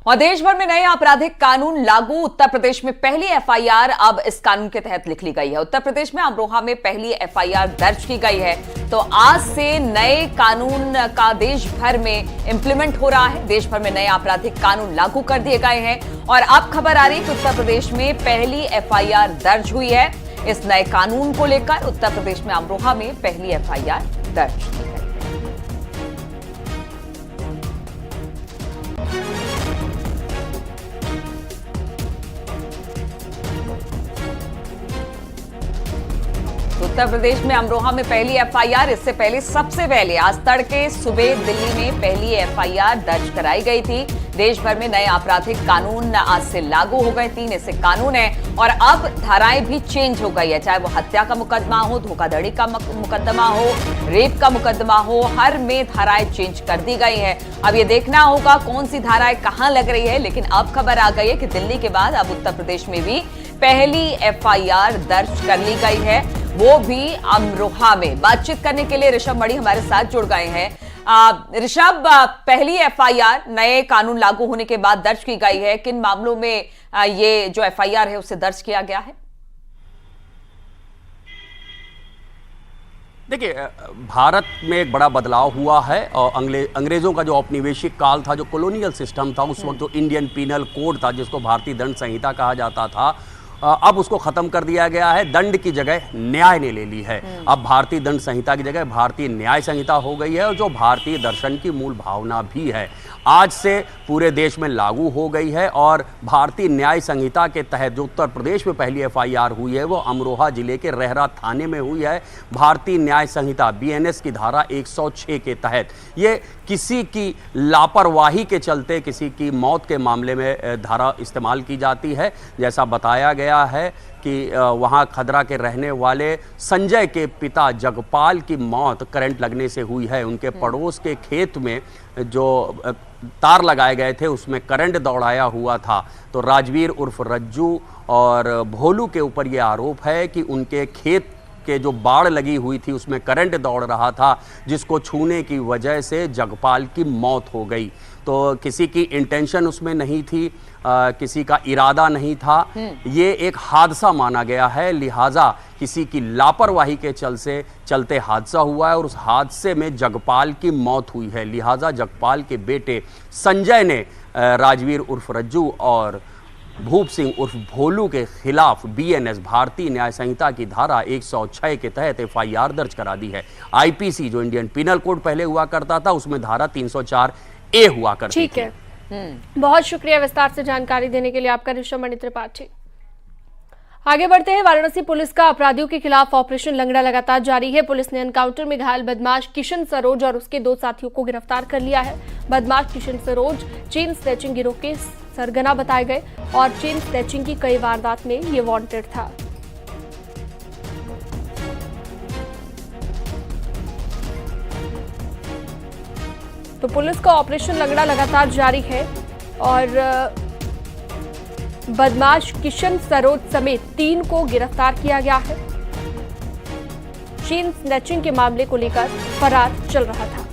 और देश भर में नए आपराधिक कानून लागू। उत्तर प्रदेश में पहली एफआईआर अब इस कानून के तहत लिख ली गई है। उत्तर प्रदेश में अमरोहा में पहली एफआईआर दर्ज की गई है। तो आज से नए कानून का देश भर में इंप्लीमेंट हो रहा है। देश भर में नए आपराधिक कानून लागू कर दिए गए हैं और अब खबर आ रही है कि उत्तर प्रदेश में पहली एफआईआर दर्ज हुई है। इस नए कानून को लेकर उत्तर प्रदेश में अमरोहा में पहली एफआईआर दर्ज की गई। उत्तर प्रदेश में अमरोहा में पहली एफआईआर। इससे पहले सबसे पहले आज तड़के सुबह दिल्ली में पहली एफआईआर दर्ज कराई गई थी। देश भर में नए आपराधिक कानून आज से लागू हो गए। 3 ऐसे कानून हैं और अब धाराएं भी चेंज हो गई है। चाहे वो हत्या का मुकदमा हो, धोखाधड़ी का मुकदमा हो, रेप का मुकदमा हो, हर में धाराएं चेंज कर दी गई है। अब ये देखना होगा कौन सी धाराएं कहां लग रही है। लेकिन अब खबर आ गई है कि दिल्ली के बाद अब उत्तर प्रदेश में भी पहली एफआईआर दर्ज कर ली गई है, वो भी अमरोहा में। बातचीत करने के लिए ऋषभ मणि हमारे साथ जुड़ गए हैं। ऋषभ, पहली एफआईआर नए कानून लागू होने के बाद दर्ज की गई है। किन मामलों में ये जो एफआईआर है उसे दर्ज किया गया है? देखिए, भारत में एक बड़ा बदलाव हुआ है और अंग्रेजों का जो औपनिवेशिक काल था, जो कॉलोनियल सिस्टम था, उस वक्त जो इंडियन पीनल कोड था, जिसको भारतीय दंड संहिता कहा जाता था, अब उसको खत्म कर दिया गया है। दंड की जगह न्याय ने ले ली है। अब भारतीय दंड संहिता की जगह भारतीय न्याय संहिता हो गई है और जो भारतीय दर्शन की मूल भावना भी है, आज से पूरे देश में लागू हो गई है। और भारतीय न्याय संहिता के तहत जो उत्तर प्रदेश में पहली एफआईआर हुई है वो अमरोहा जिले के रहरा थाने में हुई है। भारतीय न्याय संहिता बीएनएस की धारा 106 के तहत ये किसी की लापरवाही के चलते किसी की मौत के मामले में धारा इस्तेमाल की जाती है। जैसा बताया गया है कि वहाँ खदरा के रहने वाले संजय के पिता जगपाल की मौत करंट लगने से हुई है। उनके पड़ोस के खेत में जो तार लगाए गए थे उसमें करंट दौड़ाया हुआ था। तो राजवीर उर्फ रज्जू और भोलू के ऊपर ये आरोप है कि उनके खेत के जो बाड़ लगी हुई थी उसमें करंट दौड़ रहा था, जिसको छूने की वजह से जगपाल की मौत हो गई। तो किसी की इंटेंशन उसमें नहीं थी, किसी का इरादा नहीं था, ये एक हादसा माना गया है। लिहाजा किसी की लापरवाही के चलते हादसा हुआ है और उस हादसे में जगपाल की मौत हुई है। लिहाजा जगपाल के बेटे संजय ने राजवीर उर्फ रज्जू और भूप सिंह उर्फ भोलू के खिलाफ बीएनएस भारतीय न्याय संहिता की धारा 106 के तहत एफआईआर दर्ज करा दी है। आईपीसी जो इंडियन पीनल कोड पहले हुआ करता था उसमें धारा 304A हुआ करती थी। ठीक है, बहुत शुक्रिया विस्तार से जानकारी देने के लिए आपका ऋषभ मणि त्रिपाठी। आगे बढ़ते हैं। वाराणसी पुलिस का अपराधियों के खिलाफ ऑपरेशन लंगड़ा लगातार जारी है। पुलिस ने एनकाउंटर में घायल बदमाश किशन सरोज और उसके 2 साथियों को गिरफ्तार कर लिया है। बदमाश किशन सरोज चेन स्नैचिंग गिरोह के सरगना बताए गए और चेन स्नैचिंग की कई वारदात में ये वांटेड था। तो पुलिस का ऑपरेशन लंगड़ा लगातार जारी है और बदमाश किशन सरोज समेत 3 को गिरफ्तार किया गया है। चेन स्नैचिंग के मामले को लेकर फरार चल रहा था।